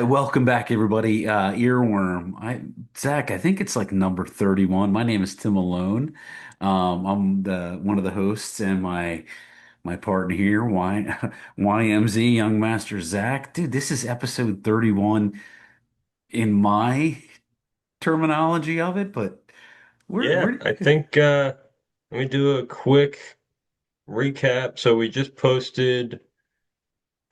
Welcome back, everybody. Earworm. Zach, I think it's like number 31. My name is Tim Malone. I'm the one of the hosts, and my partner here, YMZ Young Master Zach. Dude, this is episode 31 in my terminology of it, but Yeah, we're I think let me do a quick recap. So we just posted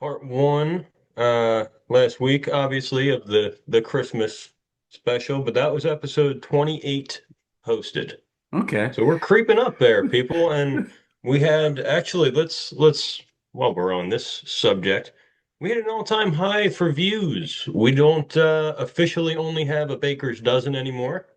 part one last week, obviously, of the Christmas special, but that was episode 28 posted. okay. So we're creeping up there, people, and we had actually let's while we're on this subject, we had an all-time high for views. We don't officially only have a baker's dozen anymore.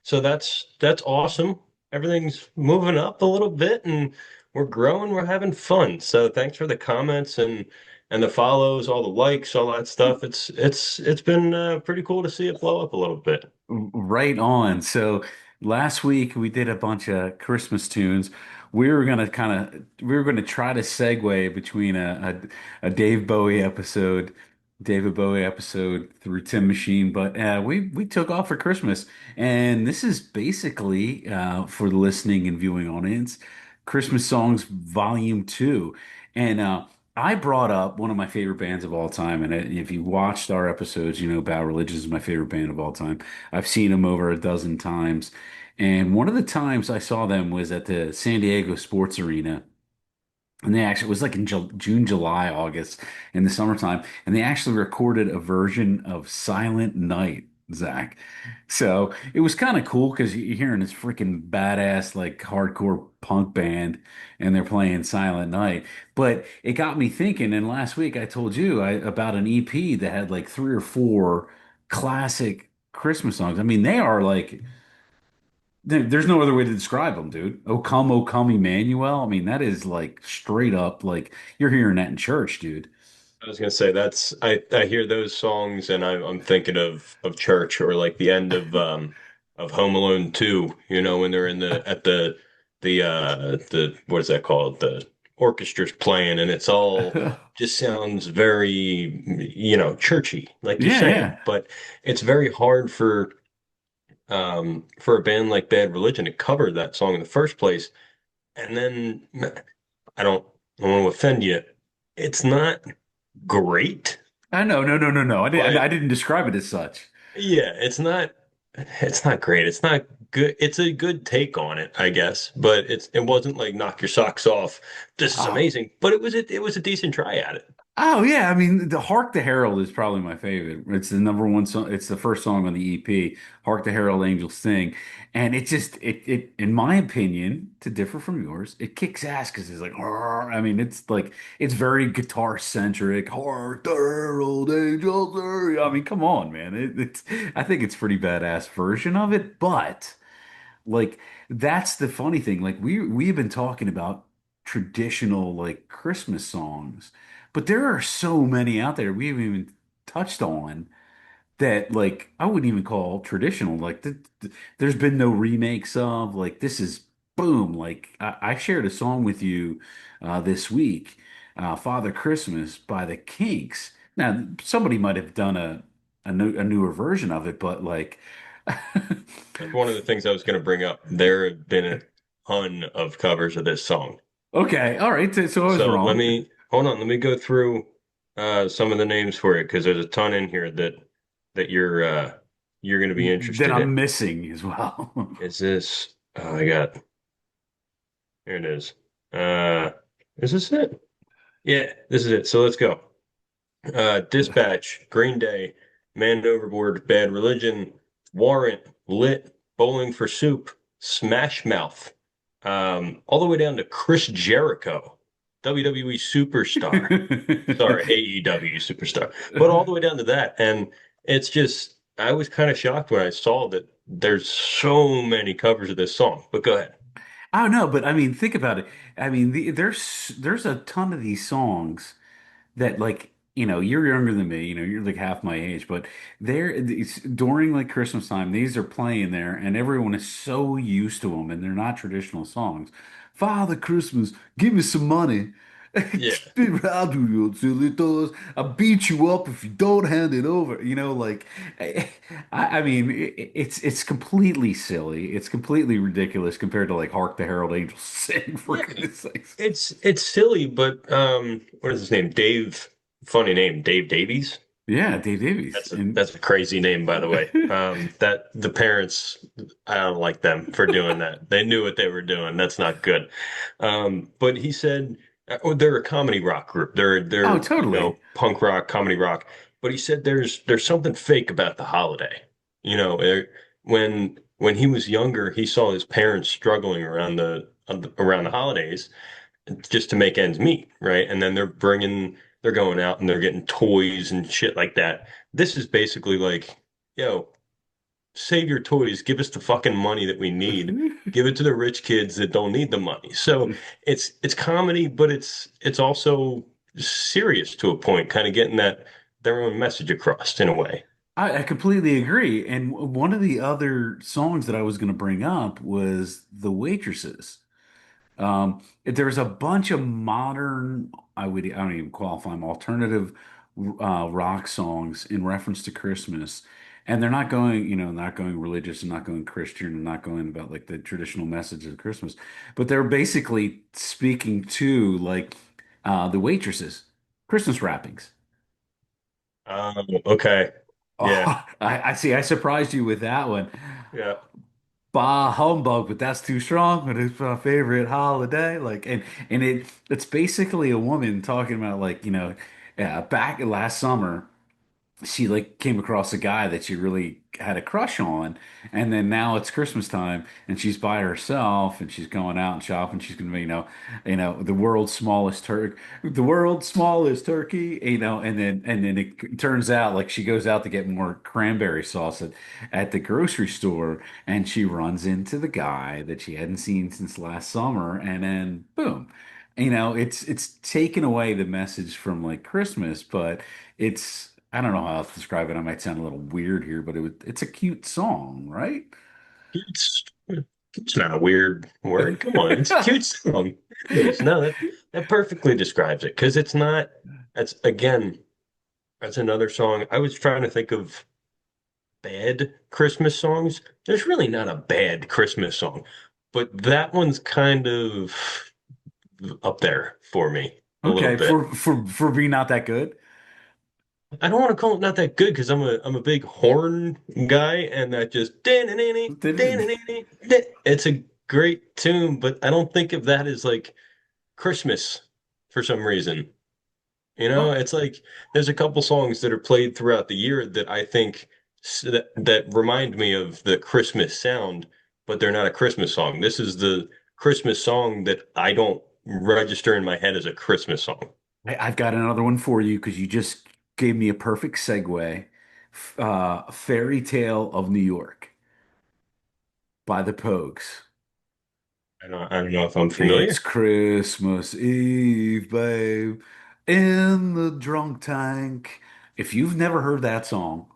So that's awesome. Everything's moving up a little bit and we're growing, we're having fun. So thanks for the comments and the follows, all the likes, all that stuff. It's been pretty cool to see it blow up a little bit. Right on. So last week we did a bunch of Christmas tunes. We were gonna try to segue between a David Bowie episode through Tim Machine, but we took off for Christmas, and this is basically for the listening and viewing audience, Christmas songs Volume Two, and I brought up one of my favorite bands of all time, and if you watched our episodes, you know Bad Religion is my favorite band of all time. I've seen them over a dozen times. And one of the times I saw them was at the San Diego Sports Arena. And they actually, it was like in June, July, August in the summertime. And they actually recorded a version of Silent Night, Zach. So it was kind of cool because you're hearing this freaking badass, like hardcore punk band and they're playing Silent Night. But it got me thinking. And last week I told you about an EP that had like three or four classic Christmas songs. I mean, they are like, there's no other way to describe them, dude. O come, Emmanuel. I mean, that is like straight up, like you're hearing that in church, dude. I was gonna say that's I hear those songs and I'm thinking of church or like the end of Home Alone 2, you know, when they're in the at the what is that called? The orchestra's playing and it's all Yeah, just sounds very, churchy, like you're saying. yeah. But it's very hard for a band like Bad Religion to cover that song in the first place. And then I don't want to offend you. It's not great. I know, no. I But didn't describe it as such. yeah, it's not great. It's not good. It's a good take on it, I guess, but it wasn't like knock your socks off. This is Oh, amazing, but it was a decent try at it. oh yeah. I mean, the Hark the Herald is probably my favorite. It's the number one song. It's the first song on the EP. Hark the Herald Angels Sing, and it just in my opinion, to differ from yours, it kicks ass because it's like, "Arr." I mean, it's like it's very guitar centric. Hark the Herald Angels Sing. I mean, come on, man. It's I think it's pretty badass version of it, but. Like that's the funny thing. Like we've been talking about traditional like Christmas songs, but there are so many out there we haven't even touched on that like I wouldn't even call traditional. Like there's been no remakes of like this is boom. Like I shared a song with you this week, Father Christmas by the Kinks. Now somebody might have done a newer version of it, but like That's one of the things I was going to bring up. There have been a ton of covers of this song. Okay, all right. So I was So wrong. let me go through some of the names for you because there's a ton in here that you're going to be That interested I'm in. missing as well. Is this? Oh my God, here it is. Uh, is this it? Yeah, this is it. So let's go. Dispatch, Green Day, Man Overboard, Bad Religion, Warrant, Lit, Bowling for Soup, Smash Mouth, all the way down to Chris Jericho, WWE superstar. Sorry, AEW superstar, but all the way down to that. And it's just, I was kind of shocked when I saw that there's so many covers of this song. But go ahead. I don't know, but I mean, think about it. I mean, there's a ton of these songs that like you're younger than me. You're like half my age, but during like Christmas time. These are playing there, and everyone is so used to them, and they're not traditional songs. Father Christmas, give me some money. Yeah. Spit around to your silly toes. I'll beat you up if you don't hand it over. Like I mean, it's completely silly. It's completely ridiculous compared to like "Hark the Herald Angels Sing," for Yeah. goodness sakes. It's silly, but what is his name? Dave, funny name, Dave Davies. Yeah, Dave Davies, and That's a crazy name, by the way. That the parents, I don't like them for doing that. They knew what they were doing. That's not good. But he said, oh, they're a comedy rock group. oh, They're totally. punk rock, comedy rock. But he said there's something fake about the holiday. You know, when he was younger, he saw his parents struggling around the holidays just to make ends meet, right? And then they're going out and they're getting toys and shit like that. This is basically like, yo, save your toys, give us the fucking money that we need. Give it to the rich kids that don't need the money. So it's comedy, but it's also serious to a point, kind of getting that their own message across in a way. I completely agree. And one of the other songs that I was going to bring up was "The Waitresses." There's a bunch of modern, I don't even qualify them, alternative rock songs in reference to Christmas. And they're not going, not going religious and not going Christian and not going about like the traditional message of Christmas, but they're basically speaking to like the waitresses, Christmas wrappings. Okay. Yeah. Oh, I see. I surprised you with that one. Yeah. Bah humbug, but that's too strong. But it's my favorite holiday. Like, and it's basically a woman talking about like back last summer she like came across a guy that she really had a crush on, and then now it's Christmas time and she's by herself and she's going out and shopping. She's gonna be, the world's smallest turkey, and then it turns out like she goes out to get more cranberry sauce at the grocery store and she runs into the guy that she hadn't seen since last summer, and then boom. It's taken away the message from like Christmas, but I don't know how else to describe it. I might sound a little weird here, but it's a cute song, right? It's it's not a weird word. Come on, it's a cute song. It is. No, that perfectly describes it because it's not. That's again, that's another song. I was trying to think of bad Christmas songs. There's really not a bad Christmas song, but that one's kind of up there for me a little Okay, bit. for being not that good. I don't want to call it not that good because I'm a big horn guy and that just it's a great tune, but I don't think of that as like Christmas for some reason. Oh, It's like there's a couple songs that are played throughout the year that I think that remind me of the Christmas sound, but they're not a Christmas song. This is the Christmas song that I don't register in my head as a Christmas song. I've got another one for you because you just gave me a perfect segue. Fairy Tale of New York by the Pogues. I don't know if I'm It's familiar. Christmas Eve, babe, in the drunk tank. If you've never heard that song,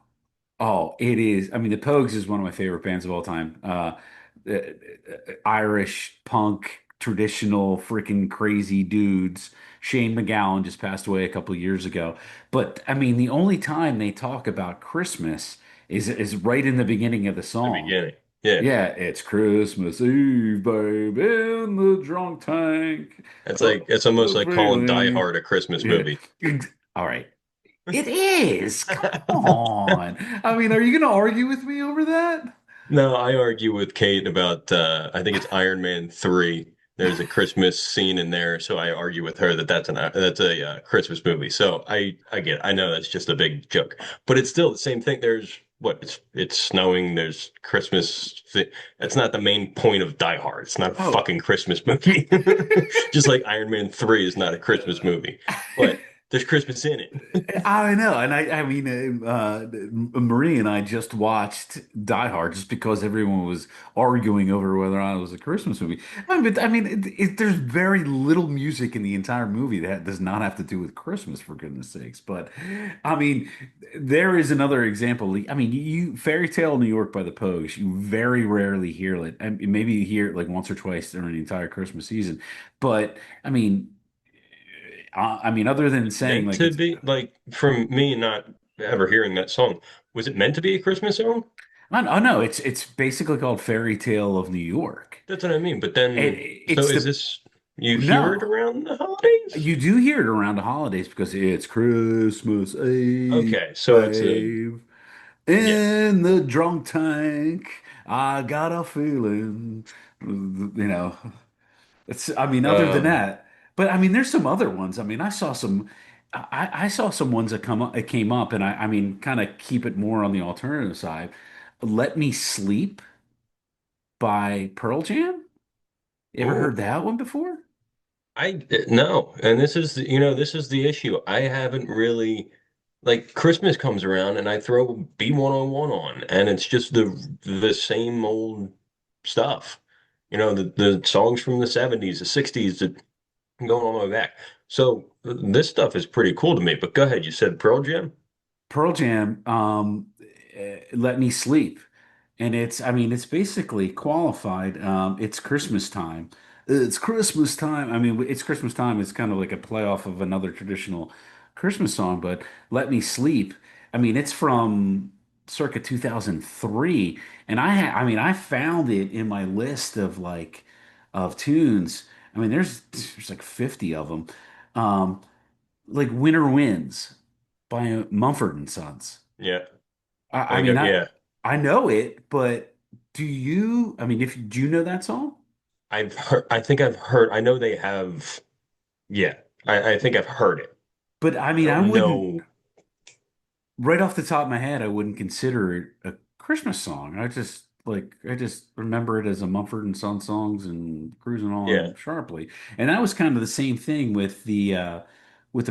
oh, it is. I mean, the Pogues is one of my favorite bands of all time. Uh, Irish punk, traditional, freaking crazy dudes. Shane MacGowan just passed away a couple of years ago. But I mean, the only time they talk about Christmas is right in the beginning of the The song. beginning. Yeah. Yeah, it's Christmas Eve, babe, in the drunk tank. It's almost The like calling Die feeling. Hard a Christmas Yeah. movie. All right. It is. Come on. I mean, are you going to argue with me over that? No, I argue with Kate about I think it's Iron Man 3. There's a Christmas scene in there, so I argue with her that that's a Christmas movie. So I get it. I know that's just a big joke, but it's still the same thing. There's what it's snowing. There's Christmas. That's not the main point of Die Hard. It's not a Oh. fucking Christmas movie. Just like Iron Man 3 is not a Christmas movie, but there's Christmas in it. I know, and I mean, Marie and I just watched Die Hard just because everyone was arguing over whether or not it was a Christmas movie. There's very little music in the entire movie that does not have to do with Christmas, for goodness sakes. But I mean, there is another example. I mean, you Fairy Tale New York by the Pogues, you very rarely hear it. And maybe you hear it like once or twice during the entire Christmas season. But I mean. I mean, other than saying Meant like to it's, be like from me not ever hearing that song. Was it meant to be a Christmas song? oh no, it's basically called Fairy Tale of New York. That's what I mean. But then, so It's is the this you hear it no, around the holidays? you do hear it around the holidays because it's Christmas Eve, Okay, so it's a babe, yeah. in the drunk tank. I got a feeling, I mean, other than Um, that, but I mean, there's some other ones. I mean, I saw some ones that come up, it came up, and I mean, kind of keep it more on the alternative side. Let Me Sleep by Pearl Jam. You ever heard oh, that one before? I no, and this is this is the issue. I haven't really like Christmas comes around and I throw B101 on and it's just the same old stuff. The songs from the 70s, the 60s that going all the way back. So this stuff is pretty cool to me. But go ahead, you said Pearl Jam? Pearl Jam, Let Me Sleep. And I mean, it's basically qualified. It's Christmas time. It's Christmas time. I mean, it's Christmas time. It's kind of like a playoff of another traditional Christmas song, but Let Me Sleep. I mean, it's from circa 2003. And I mean, I found it in my list of of tunes. I mean, there's like 50 of them. Um, like Winter Winds by Mumford and Sons. Yeah. I mean, Yeah. I know it, but do you? I mean, if do you know that song? I think I've heard, I know they have, yeah, I think I've heard it. But I I mean, I don't wouldn't. know. Right off the top of my head, I wouldn't consider it a Christmas song. I just remember it as a Mumford and Sons songs and cruising Yeah. on sharply. And that was kind of the same thing with the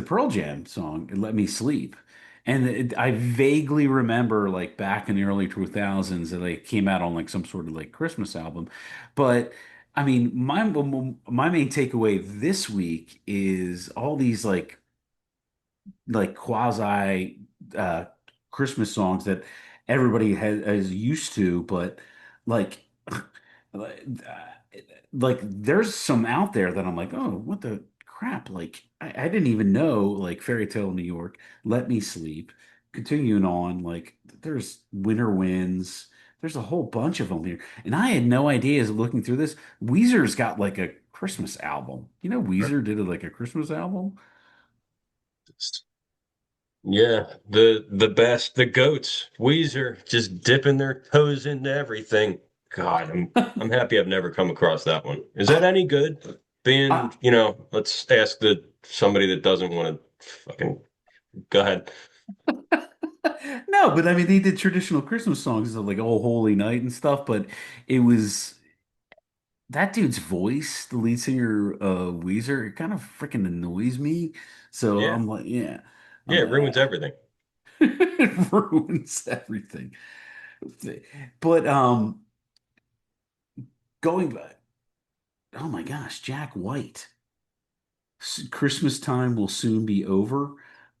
Pearl Jam song, Let Me Sleep. And I vaguely remember like back in the early 2000s that they came out on like some sort of like Christmas album. But I mean, my main takeaway this week is all these like quasi uh Christmas songs that everybody is used to, but like like there's some out there that I'm like, oh, what the crap? Like I didn't even know like Fairy Tale of New York, Let Me Sleep, continuing on, like there's Winter Winds. There's a whole bunch of them here. And I had no idea as looking through this, Weezer's got like a Christmas album. You know, Weezer did like a Christmas album. Yeah, the best, the goats, Weezer, just dipping their toes into everything. God, I'm happy I've never come across that one. Is that any good? Being, let's ask somebody that doesn't want to fucking go ahead. No, but I mean, they did traditional Christmas songs of like "Oh Holy Night" and stuff. But it was that dude's voice, the lead singer of Weezer. It kind of freaking annoys me. So Yeah, I'm like, yeah, yeah, it ruins everything. it ruins everything. But going back, oh my gosh, Jack White. Christmas Time Will Soon Be Over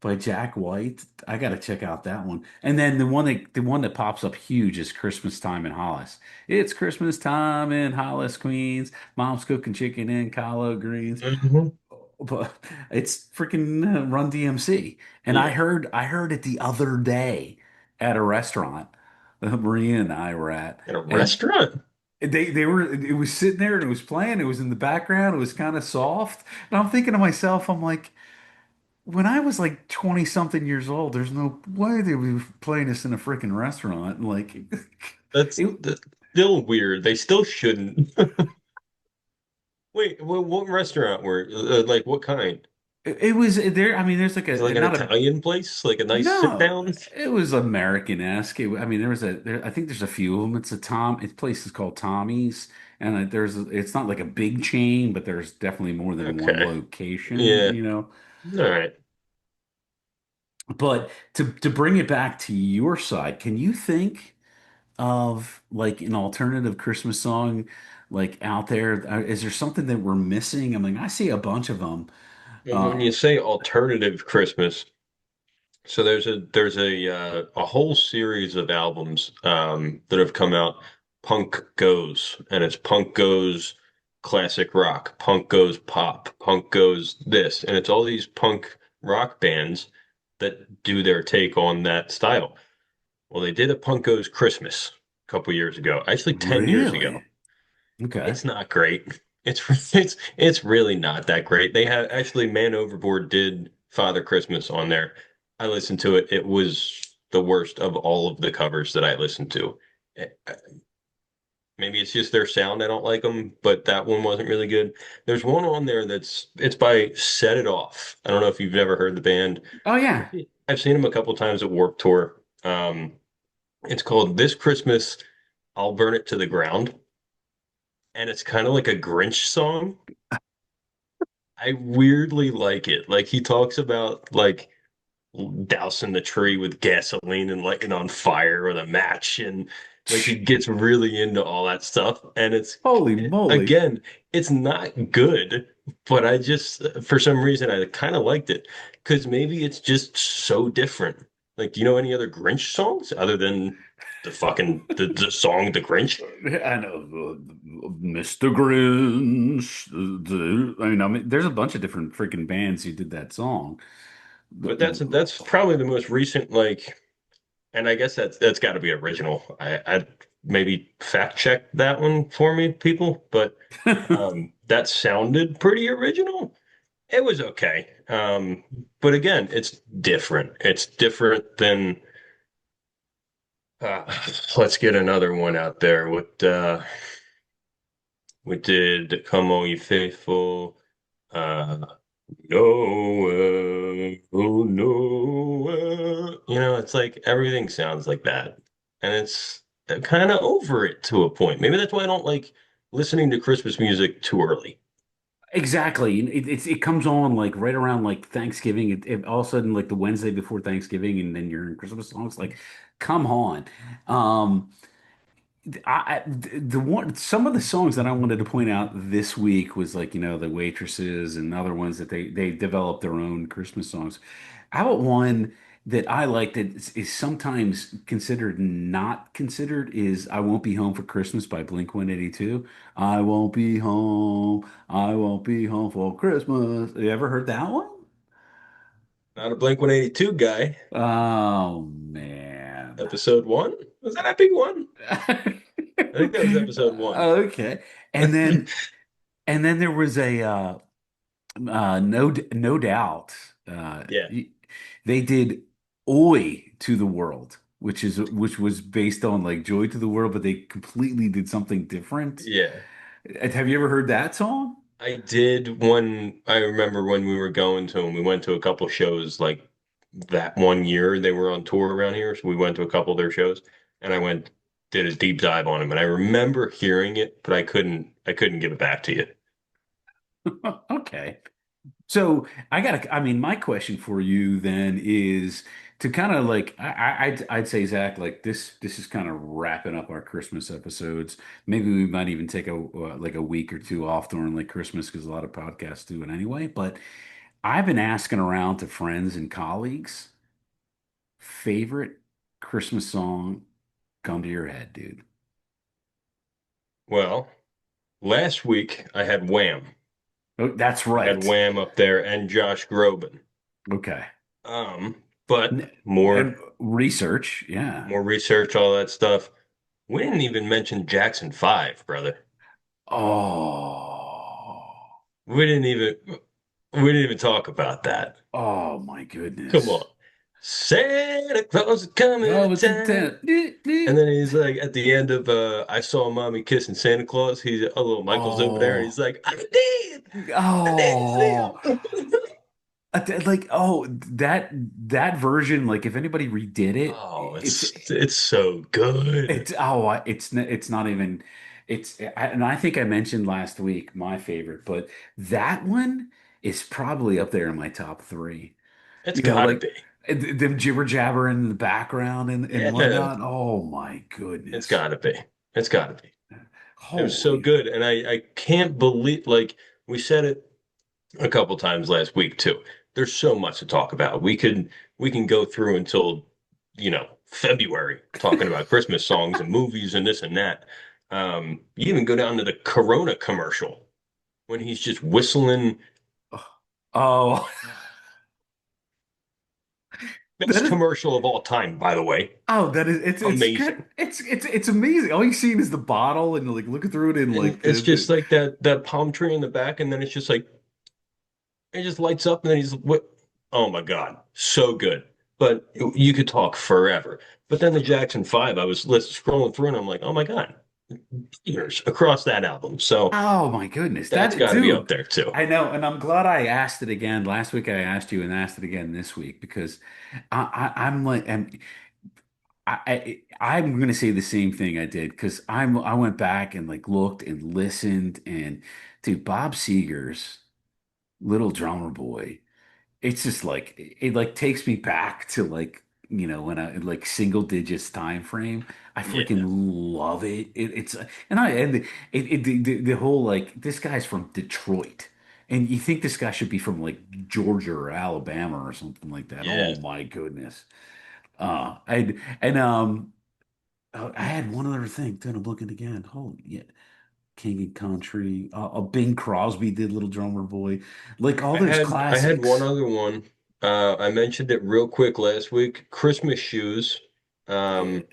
by Jack White. I got to check out that one. And then the one that pops up huge is Christmas Time in Hollis. It's Christmas time in Hollis, Queens. Mom's cooking chicken and collard greens. Hmm. But it's freaking Run DMC. And Yeah, I heard it the other day at a restaurant that Maria and I were at. in a And restaurant. they were it was sitting there and it was playing, it was in the background, it was kind of soft. And I'm thinking to myself, I'm like, when I was like 20 something years old, there's no way they would be playing this in a freaking restaurant. And like it, That's still weird. They still shouldn't. Wait, what restaurant were like what kind? it was there. I mean, there's like Is it like an not a Italian place? Like a nice sit no, down? it was American-esque. I mean, I think there's a few of them. It's place is called Tommy's, and it's not like a big chain, but there's definitely more than one Okay. location, Yeah. you know. All right. But to bring it back to your side, can you think of like an alternative Christmas song like out there? Is there something that we're missing? I mean, I see a bunch of them. When you say alternative Christmas, so there's a whole series of albums that have come out. Punk Goes, and it's Punk Goes. classic rock, punk goes pop, punk goes this, and it's all these punk rock bands that do their take on that style. Well, they did a Punk Goes Christmas a couple years ago, actually 10 years ago. Really? Okay. It's not great. It's really not that great. They had actually Man Overboard did Father Christmas on there. I listened to it. It was the worst of all of the covers that I listened to. Eh, Maybe it's just their sound. I don't like them, but that one wasn't really good. There's one on there it's by Set It Off. I don't know if you've never heard the band. Oh yeah. I've seen them a couple times at Warped Tour. It's called This Christmas I'll Burn It to the Ground, and it's kind of like a Grinch song. I weirdly like it. Like he talks about like dousing the tree with gasoline and lighting on fire with a match, and like he gets really into all that stuff. And Holy moly. again, it's not good, but I just for some reason I kind of liked it because maybe it's just so different. Like, do you know any other Grinch songs other than the song The Grinch? I know, Mr. Grinch. I mean, there's a bunch of different freaking bands who did that song. But that's probably the most recent, like, and I guess that's got to be original. I maybe fact check that one for me, people, but that sounded pretty original. It was okay. But again, it's different. It's different than uh, let's get another one out there. What we did Come All You Faithful, uh Noah, oh Noah. It's like everything sounds like that. And it's kind of over it to a point. Maybe that's why I don't like listening to Christmas music too early. Exactly. It comes on like right around like Thanksgiving. All of a sudden like the Wednesday before Thanksgiving, and then you're in Christmas songs. Like, come on. Um, the one some of the songs that I wanted to point out this week was like, the waitresses and other ones that they developed their own Christmas songs. How about one that I like that is sometimes considered not considered is "I Won't Be Home for Christmas" by Blink-182. I won't be home. I won't be home for Christmas. You ever heard that one? Not a Blink-182 guy. Oh man. Episode one? Was that big one? I think that was episode one. Okay. And then and then there was a no doubt Yeah. they did Oi to the World, which was based on like Joy to the World, but they completely did something different. Yeah. Have you ever heard that song? I did one. I remember when we were going to them, we went to a couple shows like that one year they were on tour around here. So we went to a couple of their shows and I did a deep dive on them. And I remember hearing it, but I couldn't give it back to you. Okay. So I mean, my question for you then is to kind of like, I'd say, Zach, like this is kind of wrapping up our Christmas episodes. Maybe we might even take like a week or two off during like Christmas because a lot of podcasts do it anyway. But I've been asking around to friends and colleagues, favorite Christmas song come to your head, dude. Well, last week I had Wham. Oh, that's I had right. Wham up there and Josh Groban. Okay. But more And research, yeah. more research, all that stuff. We didn't even mention Jackson 5, brother. Oh. We didn't even we didn't even talk about that. Oh my Come on. goodness. Santa Claus is coming Oh, to it's town. intent. And then he's like at the end of I saw mommy kissing Santa Claus. He's a little Michael's over there and he's Oh, like, I did. I did see oh, him. like that version. Like if anybody redid it, Oh, it's so good. it's not even and I think I mentioned last week my favorite, but that one is probably up there in my top three. It's gotta Like be. them jibber jabbering in the background and Yeah, whatnot. Oh my it's goodness. gotta be. It's gotta be. It was so Holy. good. And I can't believe like we said it a couple times last week too. There's so much to talk about. We can go through until, February talking about Christmas songs and movies and this and that. You even go down to the Corona commercial. when he's just whistling. Oh, that Best is. commercial of all time, by the way. Oh, that is. It's Amazing. good. It's amazing. All you see is the bottle and like looking through it and And like it's just like that palm tree in the back, and then it's just like it just lights up, and then he's what? Oh my God, so good. But you could talk forever. But then the Jackson Five, I was scrolling through, and I'm like, oh my God, years across that album. So Oh my goodness. that's That got to be up dude. there too. I know, and I'm glad I asked it again. Last week I asked you and asked it again this week because I'm like I'm gonna say the same thing I did because I went back and like looked and listened and dude, Bob Seger's Little Drummer Boy. It's just like it like takes me back to like when I like single digits time frame. I freaking Yeah, love it. It's and the whole like this guy's from Detroit, and you think this guy should be from like Georgia or Alabama or something like that. yeah. Oh my goodness. I and I had one other thing. Then I'm looking again. Holy yeah. King and Country. Bing Crosby did Little Drummer Boy. Like all those I had one classics. other one. I mentioned it real quick last week. Christmas shoes. Yeah. Um,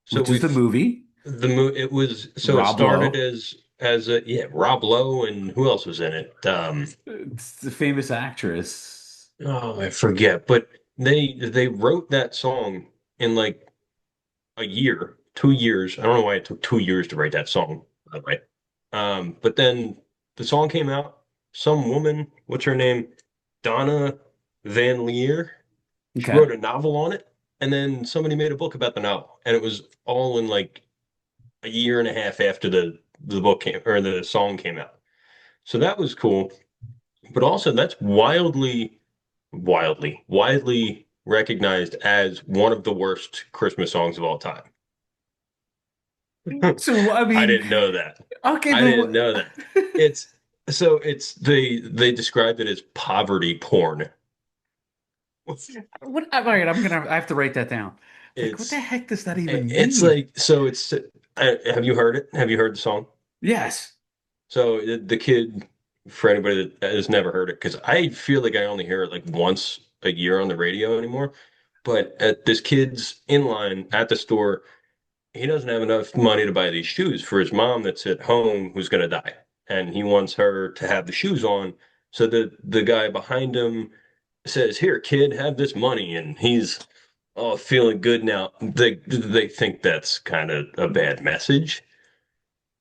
so Which is the we've movie. it was so it Rob started Lowe. as a yeah, Rob Lowe and who else was in it? It's the famous actress. Oh, I forget, but they wrote that song in like a year, 2 years. I don't know why it took 2 years to write that song, by the way. But then the song came out. Some woman, what's her name? Donna Van Leer. She Okay. wrote a novel on it, and then somebody made a book about the novel, and it was all in like a year and a half after the book came or the song came out. So that was cool. But also that's widely recognized as one of the worst Christmas songs of all time. So I I mean, didn't know that. okay, I but didn't know that. It's they described it as poverty porn. what? All right, I have to write that down. Like, what the It's heck does that even it's mean? like so it's have you heard it? Have you heard the song? Yes. So the kid, for anybody that has never heard it, because I feel like I only hear it like once a year on the radio anymore. But at this kid's in line at the store, he doesn't have enough money to buy these shoes for his mom that's at home who's going to die, and he wants her to have the shoes on. So the guy behind him says, "Here, kid, have this money," and he's feeling good now. They think that's kind of a bad message.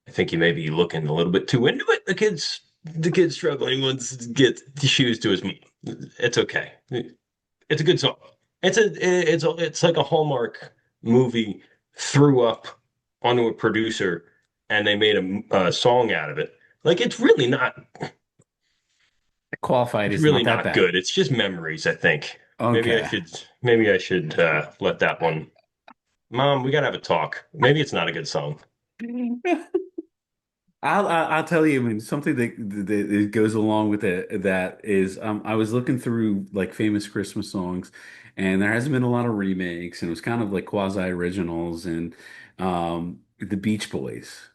I think you may be looking a little bit too into it. The kid's struggling. He wants to get the shoes to his mom. It's okay. It's a good song. It's like a Hallmark movie threw up onto a producer and they made a song out of it. Like Qualified it's is really not that not bad. good. It's just memories, I think. Okay. Maybe I should let that one. Mom, we gotta have a talk. Maybe it's not a good song. I'll tell you, I mean, something that goes along with it that is I was looking through like famous Christmas songs, and there hasn't been a lot of remakes, and it was kind of like quasi originals, and the Beach Boys,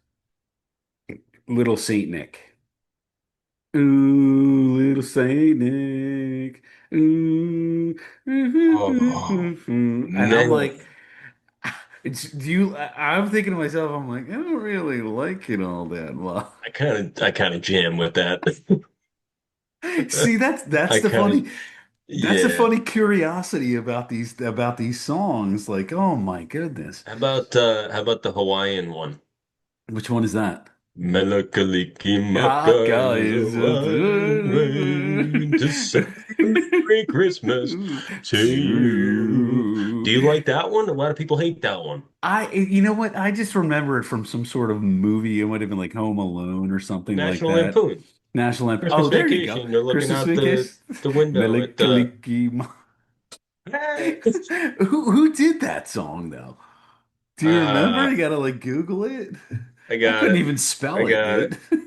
Little Saint Nick, ooh, Little Saint Nick, ooh, Oh and I'm no, like, do you? I'm thinking to myself, I'm like, I don't really like it all that well. I kind of jam with that. See, that's I the kind of funny that's the yeah. funny curiosity about these songs. Like, oh my goodness. How about the Hawaiian one? Which one is that? Melakaliki Hot Maka is a guys. wine rain to say Merry Christmas to you. Do you like that one? A lot of people hate that one. You know what? I just remember it from some sort of movie. It might have been like Home Alone or something like National that. Lampoon. National Lamp. Christmas Oh, there you go. vacation. They're looking Christmas out Vacation. the window at the Melikaliki. Who did that song though? Do you remember? uh You gotta like Google it. I I got couldn't it. even I spell it got good. it.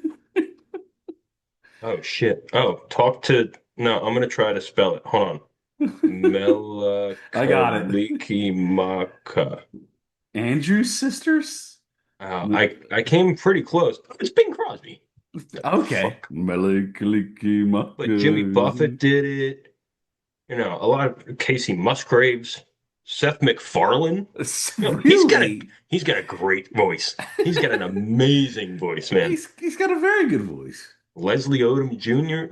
Oh shit. Oh, talk to no, I'm gonna try to spell it. Hold on. I got it. Melakalikimaka. Andrew's sisters? I came pretty close. It's Bing Crosby. Okay. Fuck. But Jimmy Buffett did it. You know, a lot of Casey Musgraves, Seth MacFarlane. You know, Really? he's got a great voice. He's got an amazing voice, man. He's got a very good voice. Leslie Odom Jr.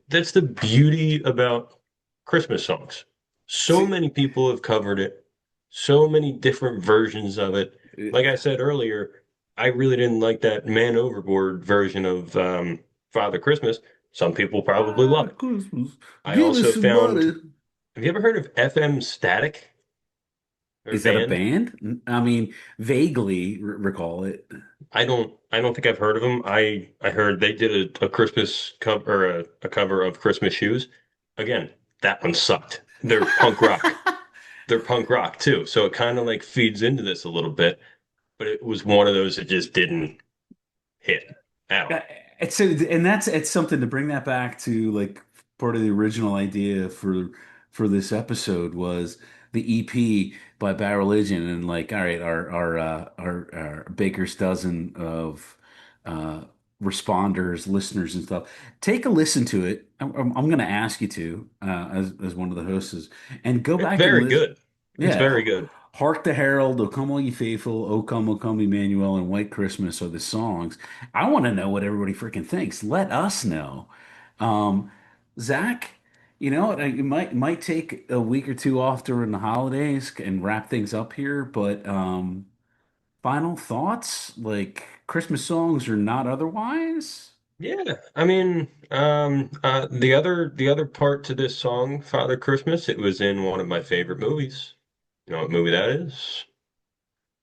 That's the beauty about Christmas songs. So See, many people have covered it, so many different versions of it. Like I said earlier, I really didn't like that Man Overboard version of Father Christmas. Some people probably love it. Christmas, I give me also some found, money. have you ever heard of FM Static or Is that a band? band? I mean, vaguely recall it. I don't think I've heard of them. I heard they did a Christmas cover or a cover of Christmas Shoes. Again, that one sucked. They're punk rock. They're punk rock too. So it kind of like feeds into this a little bit, but it was one of those that just didn't hit at Uh, all. and that's it's something to bring that back to like part of the original idea for this episode was the EP by Bad Religion and like all right our baker's dozen of uh responders listeners and stuff take a listen to it I'm going to ask you to as one of the hosts and go It's back and very listen good. It's yeah very good. Hark the Herald, O Come All Ye Faithful, O Come Emmanuel, and White Christmas are the songs. I want to know what everybody freaking thinks. Let us know. Um, Zach, it might take a week or two off during the holidays and wrap things up here, but final thoughts, like Christmas songs or not otherwise? Yeah, I mean, the other part to this song, Father Christmas, it was in one of my favorite movies. You know what movie that is?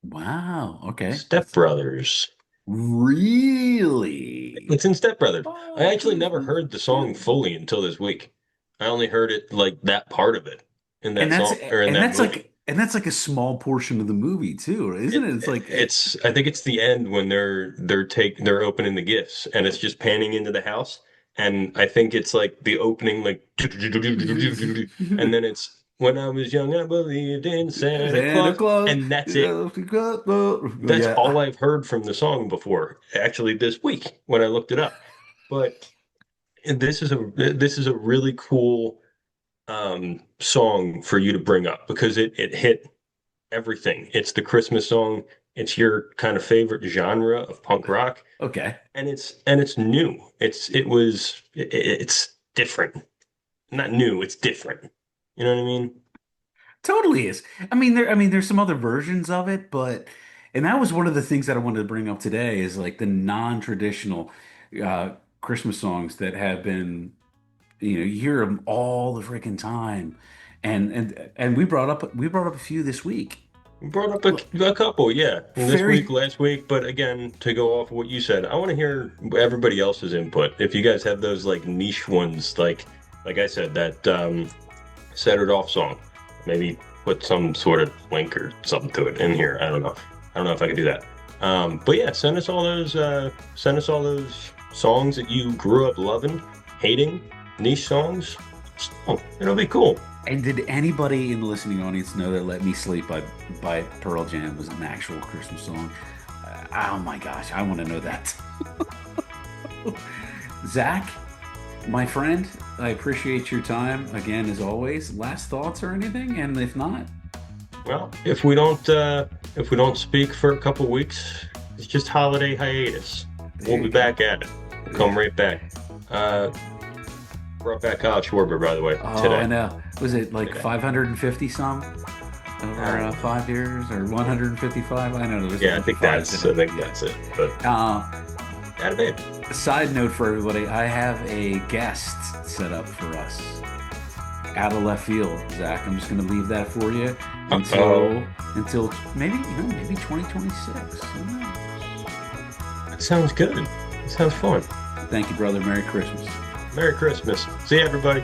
Wow, okay. Step Brothers. Really? It's in Step Brothers. I Father actually never Christmas. heard the song fully until this week. I only heard it like that part of it in And that that's song or in that movie. and that's like a small portion of the movie too, isn't it? It's like It's I think it's the end when they're opening the gifts and it's just panning into the house and I think it's like the opening like and then it's when I was young I believed in Santa Santa Claus Claus. and that's it. That's Yeah. all I've heard from the song before, actually this week when I looked it up. But this is a really cool song for you to bring up because it hit everything. It's the Christmas song. It's your kind of favorite genre of punk rock, Okay. and it's new. It's different. Not new. It's different. You know what I mean? Totally is. I mean there's some other versions of it, but and that was one of the things that I wanted to bring up today is like the non-traditional uh Christmas songs that have been, you hear them all the freaking time. And we brought up a few this week. We brought up a couple, yeah, this week, Fairy last week, but again, to go off of what you said, I want to hear everybody else's input. If you guys have those like niche ones, like I said, that Set It Off song, maybe put some sort of link or something to it in here. I don't know. I don't know if I could do that. But yeah, send us all those songs that you grew up loving, hating, niche songs. Oh, it'll be cool. And did anybody in the listening audience know that "Let Me Sleep" by Pearl Jam was an actual Christmas song? Oh my gosh, I want to know that. Zach, my friend, I appreciate your time again as always. Last thoughts or anything? And if not, Well, if we don't speak for a couple weeks, it's just holiday hiatus. there We'll be you go. back at it. We'll come Yeah. right back. Uh, brought back Kyle Schwarber, by the way, Oh, I today. know. Was it like Today. 550 some over Uh, 5 years or 155? I know there was a yeah, bunch of fives I in it. think Yeah. that's it. But Uh, that babe. Side note for everybody, I have a guest set up for us out of left field, Zach. I'm just going to leave that for you Uh-oh. until maybe 2026. That sounds good. It sounds fun. Thank you, brother. Merry Christmas. Merry Christmas. See you, everybody.